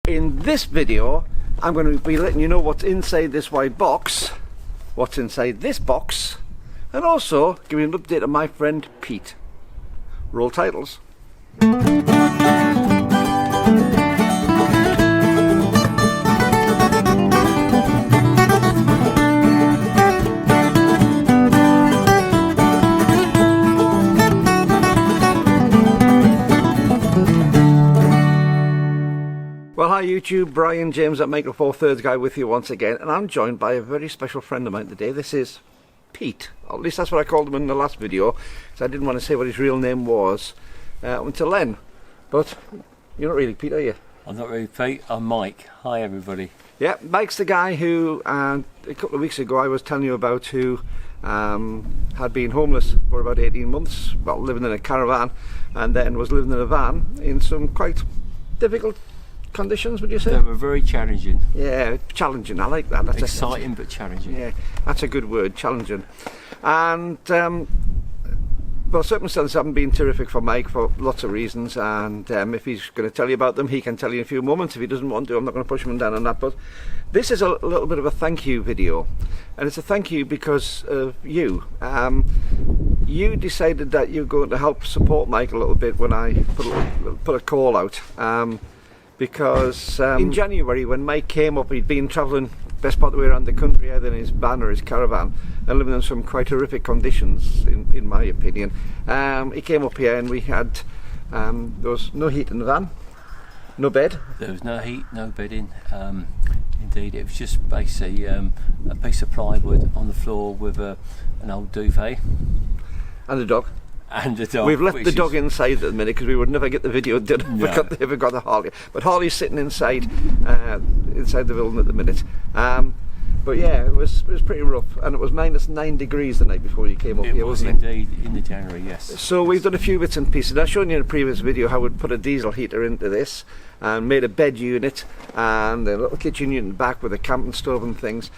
In this video, I'm going to be letting you know what's inside this white box, what's inside this box, and also give you an update on my friend Pete. Roll titles. Well, hi YouTube, Brian James at Michael 4/3 guy with you once again, and I'm joined by a very special friend of mine today. This is Pete, or at least that's what I called him in the last video, because I didn't want to say what his real name was until then. But you're not really Pete, are you? I'm not really Pete, I'm Mike. Hi everybody. Yeah, Mike's the guy who, a couple of weeks ago I was telling you about, who had been homeless for about 18 months, well, living in a caravan, and then was living in a van in some quite difficult conditions, would you say? They were very challenging. Yeah, challenging, I like that. That's exciting but challenging. Yeah, that's a good word, challenging. And well, circumstances haven't been terrific for Mike for lots of reasons, and if he's going to tell you about them, he can tell you in a few moments. If he doesn't want to, I'm not going to push him down on that. But this is a little bit of a thank you video, and it's a thank you because of you. You decided that you're going to help support Mike a little bit when I put a call out. Because in January, when Mike came up, he'd been travelling best part of the way around the country, either in his van or his caravan, and living in some quite horrific conditions, in my opinion. He came up here and we had, there was no heat in the van, no bed. There was no heat, no bedding. Indeed, it was just basically a piece of plywood on the floor with an old duvet. And a dog. And the dog. We've left the dog inside at the minute because we would never get the video done if we got the Harley. But Harley's sitting inside inside the building at the minute. But yeah, it was pretty rough, and it was -9 degrees the night before you came up here, wasn't it? Indeed, in the January, yes. So we've done a few bits and pieces. I've shown you in a previous video how we'd put a diesel heater into this and made a bed unit and a little kitchen unit back with a camping stove and things.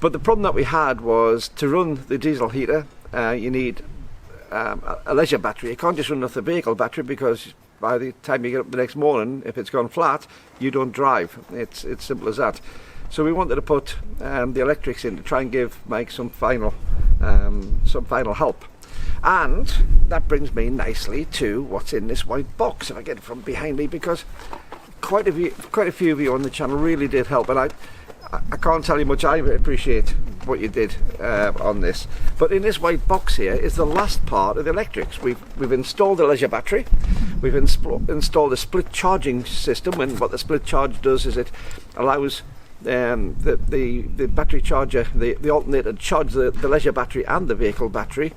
But the problem that we had was, to run the diesel heater, you need a leisure battery. You can't just run off the vehicle battery, because by the time you get up the next morning, if it's gone flat, you don't drive. It's simple as that. So we wanted to put the electrics in to try and give Mike some final help. And that brings me nicely to what's in this white box, if I get it from behind me, because quite a few of you on the channel really did help, and I can't tell you much. I appreciate what you did on this. But in this white box here is the last part of the electrics. We've installed the leisure battery. We've installed a split charging system, and what the split charge does is it allows the battery charger, the alternator, to charge the leisure battery and the vehicle battery.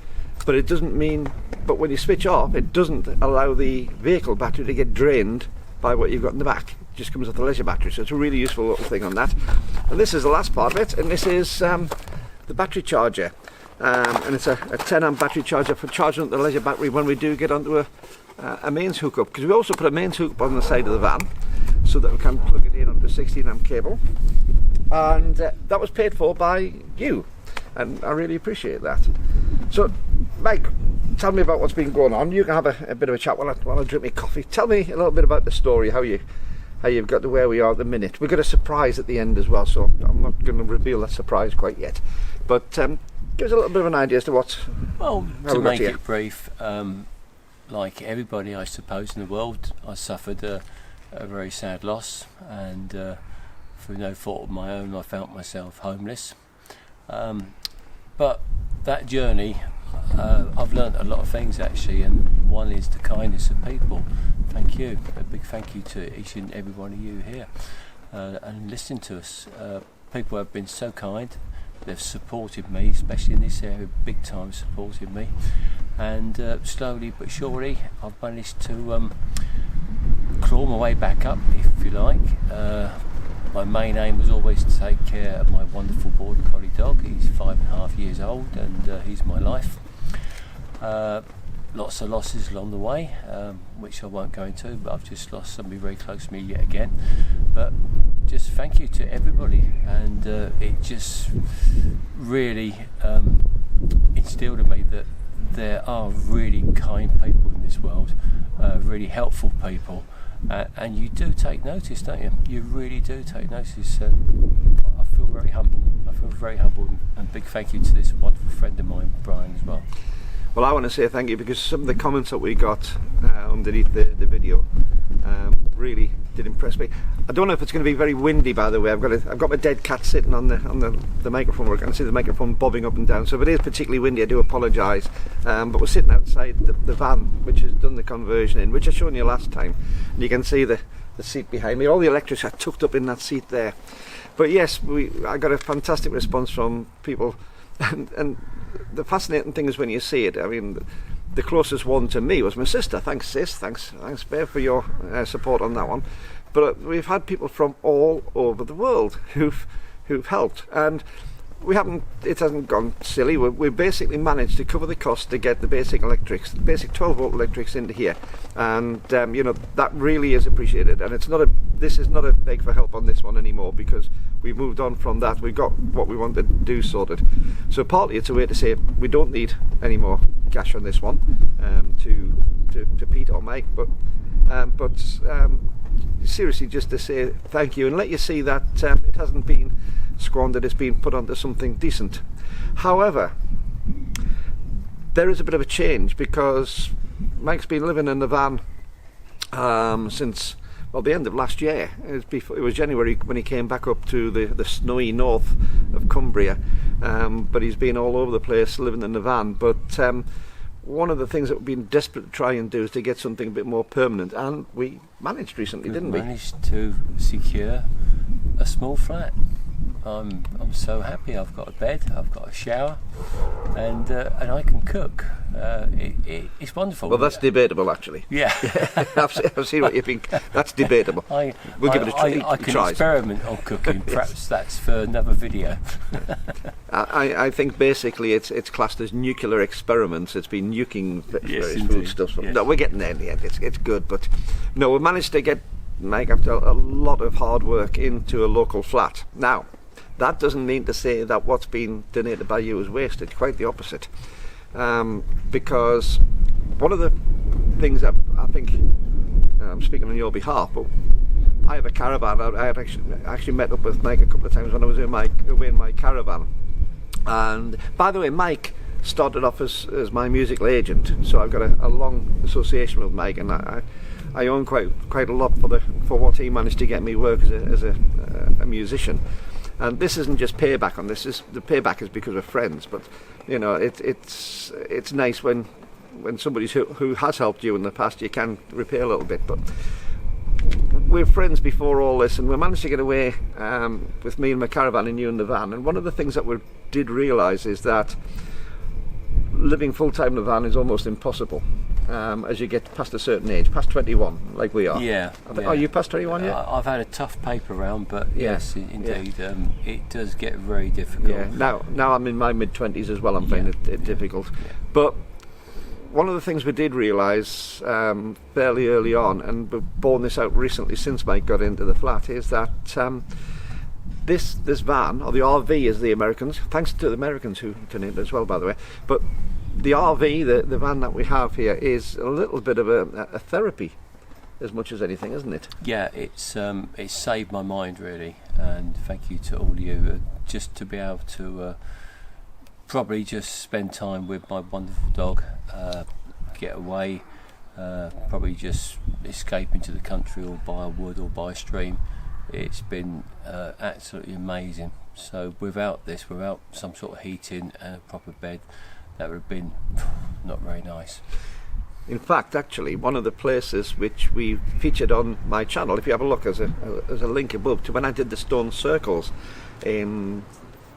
But it doesn't mean, but when you switch off, it doesn't allow the vehicle battery to get drained by what you've got in the back. It just comes with the leisure battery, so it's a really useful little thing on that. And this is the last part of it, and this is the battery charger, and it's a 10 amp battery charger for charging up the leisure battery when we do get onto a mains hookup, because we also put a mains hookup on the side of the van so that we can plug it in onto a 16 amp cable, and that was paid for by you, and I really appreciate that. So Mike, tell me about what's been going on. You can have a bit of a chat while I drink my coffee. Tell me a little bit about the story, how you've got to where we are at the minute. We've got a surprise at the end as well, so I'm not going to reveal that surprise quite yet. But give us a little bit of an idea as to what's... Well, to make it brief, like everybody, I suppose, in the world, I suffered a very sad loss, and through no fault of my own, I felt myself homeless. But that journey, I've learnt a lot of things actually, and one is the kindness of people. Thank you, a big thank you to each and every one of you here and listening to us. People have been so kind, they've supported me, especially in this area, big time supported me, and slowly but surely I've managed to claw my way back up, if you like. My main aim was always to take care of my wonderful border collie dog. He's 5.5 years old, and he's my life. Lots of losses along the way, which I won't go into, but I've just lost somebody very close to me yet again. But just thank you to everybody, and it just really instilled in me that there are really kind people in this world, really helpful people, and you do take notice, don't you? You really do take notice. I feel very humble. I feel very humble, and big thank you to this wonderful friend of mine, Brian, as well. Well, I want to say thank you, because some of the comments that we got underneath the video really did impress me. I don't know if it's going to be very windy, by the way. I've got my dead cat sitting on the microphone. I can see the microphone bobbing up and down. So if it is particularly windy, I do apologise. But we're sitting outside the van, which has done the conversion in, which I showed you last time. And you can see the seat behind me. All the electrics are tucked up in that seat there. But yes, I got a fantastic response from people, and the fascinating thing is when you see it. I mean, the closest one to me was my sister. Thanks, sis. Thanks, Bear, for your support on that one. But we've had people from all over the world who've helped, and it hasn't gone silly. We basically managed to cover the cost to get the basic electrics, the basic 12-volt electrics into here, and that really is appreciated. And this is not a beg for help on this one anymore, because we've moved on from that. We've got what we wanted to do sorted. So partly it's a way to say we don't need any more cash on this one to Pete or Mike, but seriously, just to say thank you and let you see that it hasn't been squandered. It's been put onto something decent. However, there is a bit of a change, because Mike's been living in the van since the end of last year. It was January when he came back up to the snowy north of Cumbria, but he's been all over the place living in the van. But one of the things that we've been desperate to try and do is to get something a bit more permanent, and we managed recently, didn't we? Managed to secure a small flat. I'm so happy. I've got a bed, I've got a shower, and I can cook. It's wonderful. Well, that's debatable, actually. Yeah. I've seen what you think. That's debatable. We'll give it a try. I can experiment on cooking. Perhaps that's for another video. I think basically it's classed as nuclear experiments. It's been nuking various food stuff. Yes. No, we're getting there in the end. It's good, but no, we managed to get Mike, after a lot of hard work, into a local flat. Now, that doesn't mean to say that what's been donated by you is wasted. Quite the opposite. Because one of the things that I think, I'm speaking on your behalf, but I have a caravan. I had actually met up with Mike a couple of times when I was away in my caravan. And by the way, Mike started off as my musical agent, so I've got a long association with Mike, and I own quite a lot for what he managed to get me work as a musician. And this isn't just payback on this. The payback is because we're friends. But it's nice when somebody who has helped you in the past, you can repay a little bit. But we're friends before all this, and we managed to get away with me and my caravan and you in the van. And one of the things that we did realise is that living full-time in the van is almost impossible as you get past a certain age, past 21, like we are. Yeah. Are you past 21 yet? I've had a tough paper round, but yes, indeed, it does get very difficult. Yeah. Now I'm in my mid-20s as well. I'm finding it difficult. Yeah. But one of the things we did realise fairly early on, and we've borne this out recently since Mike got into the flat, is that this van, or the RV as the Americans, thanks to the Americans who donated as well, by the way, but the RV, the van that we have here, is a little bit of a therapy as much as anything, isn't it? Yeah, it's saved my mind, really, and thank you to all of you, just to be able to probably just spend time with my wonderful dog, get away, probably just escape into the country or by a wood or by a stream. It's been absolutely amazing. So without some sort of heating and a proper bed, that would have been not very nice. In fact, actually, one of the places which we featured on my channel, if you have a look, as a link above, to when I did the stone circles in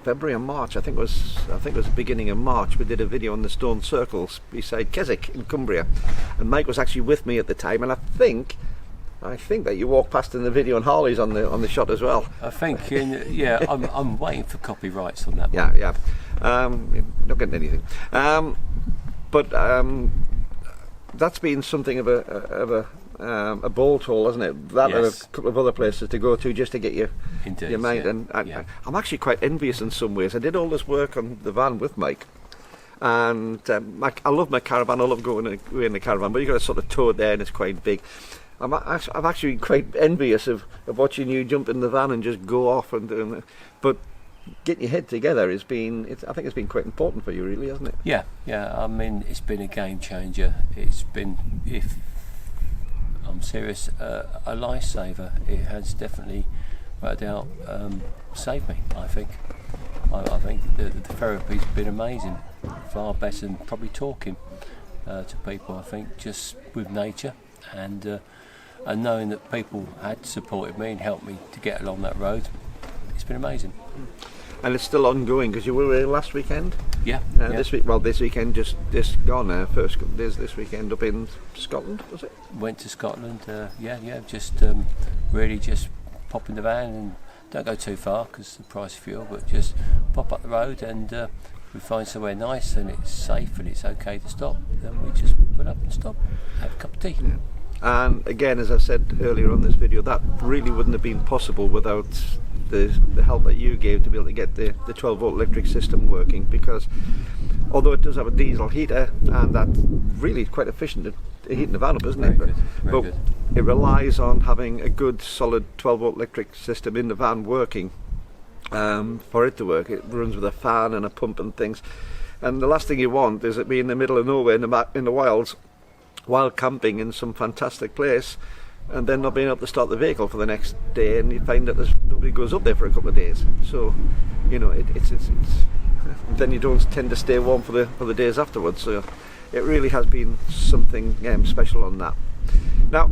February and March, I think it was the beginning of March, we did a video on the stone circles beside Keswick in Cumbria, and Mike was actually with me at the time, and I think that you walked past in the video, and Harley's on the shot as well. I think, yeah, I'm waiting for copyrights on that one. Yeah. Not getting anything. But that's been something of a ball toll, hasn't it? That and a couple of other places to go to just to get your mind. Yeah. And I'm actually quite envious in some ways. I did all this work on the van with Mike. And I love my caravan. I love going in the caravan, but you've got to sort of tow it there, and it's quite big. I've actually been quite envious of watching you jump in the van and just go off but getting your head together I think it's been quite important for you, really, hasn't it? Yeah. I mean, it's been a game changer. It's been, if I'm serious, a lifesaver. It has definitely, without doubt, saved me. I think the therapy's been amazing, far better than probably talking to people. I think just with nature and knowing that people had supported me and helped me to get along that road, it's been amazing. And it's still ongoing, because you were here last weekend. Yeah. This weekend just gone. First couple of days this weekend up in Scotland, was it? Went to Scotland. Just really just pop in the van and don't go too far because the price of fuel, but just pop up the road and we find somewhere nice and it's safe and it's okay to stop. Then we just put up and stop, have a cup of tea. Yeah. And again, as I said earlier on this video, that really wouldn't have been possible without the help that you gave to be able to get the 12 volt electric system working, because although it does have a diesel heater, and that's really quite efficient at heating the van up, isn't it? Very good. It relies on having a good solid 12 volt electric system in the van working for it to work. It runs with a fan and a pump and things, and the last thing you want is it be in the middle of nowhere in the wilds while camping in some fantastic place, and then not being able to start the vehicle for the next day, and you find that nobody goes up there for a couple of days. So, you know, it's then you don't tend to stay warm for the days afterwards. So, it really has been something special on that. Now,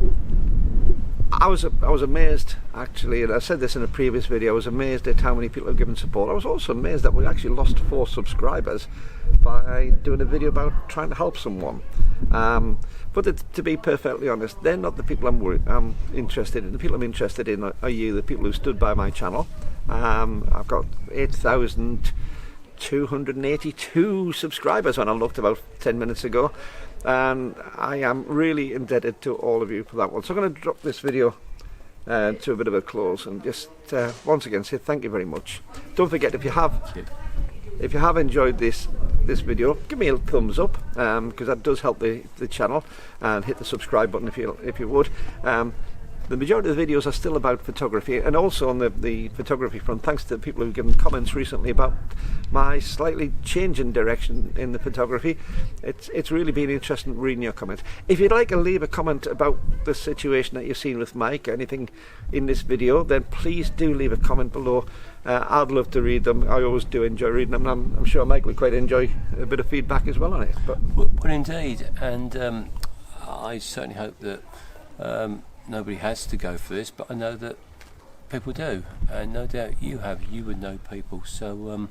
I was amazed, actually, and I said this in a previous video. I was amazed at how many people have given support. I was also amazed that we actually lost 4 subscribers by doing a video about trying to help someone. But to be perfectly honest, they're not the people I'm interested in. The people I'm interested in are you, the people who stood by my channel. I've got 8,282 subscribers when I looked about 10 minutes ago, and I am really indebted to all of you for that one. So I'm going to drop this video to a bit of a close and just once again say thank you very much. Don't forget, if you have enjoyed this video, give me a thumbs up, because that does help the channel, and hit the subscribe button if you would. The majority of the videos are still about photography, and also on the photography front, thanks to the people who've given comments recently about my slightly changing direction in the photography. It's really been interesting reading your comments. If you'd like to leave a comment about the situation that you've seen with Mike, anything in this video, then please do leave a comment below. I'd love to read them. I always do enjoy reading them, and I'm sure Mike would quite enjoy a bit of feedback as well on it. Well, indeed, and I certainly hope that nobody has to go for this, but I know that people do, and no doubt you would know people. So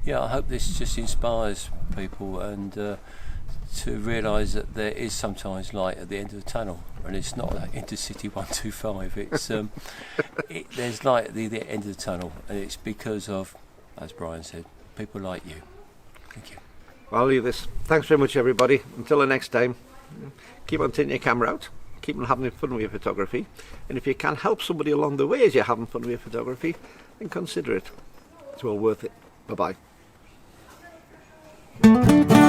I hope this just inspires people, and to realise that there is sometimes light at the end of the tunnel, and it's not like Intercity 125. It's there's light at the end of the tunnel, and it's because of, as Brian said, people like you. Thank you. Well, I'll leave this. Thanks very much, everybody. Until the next time, keep on taking your camera out, keep on having fun with your photography, and if you can help somebody along the way as you're having fun with your photography, then consider it. It's well worth it. Bye bye.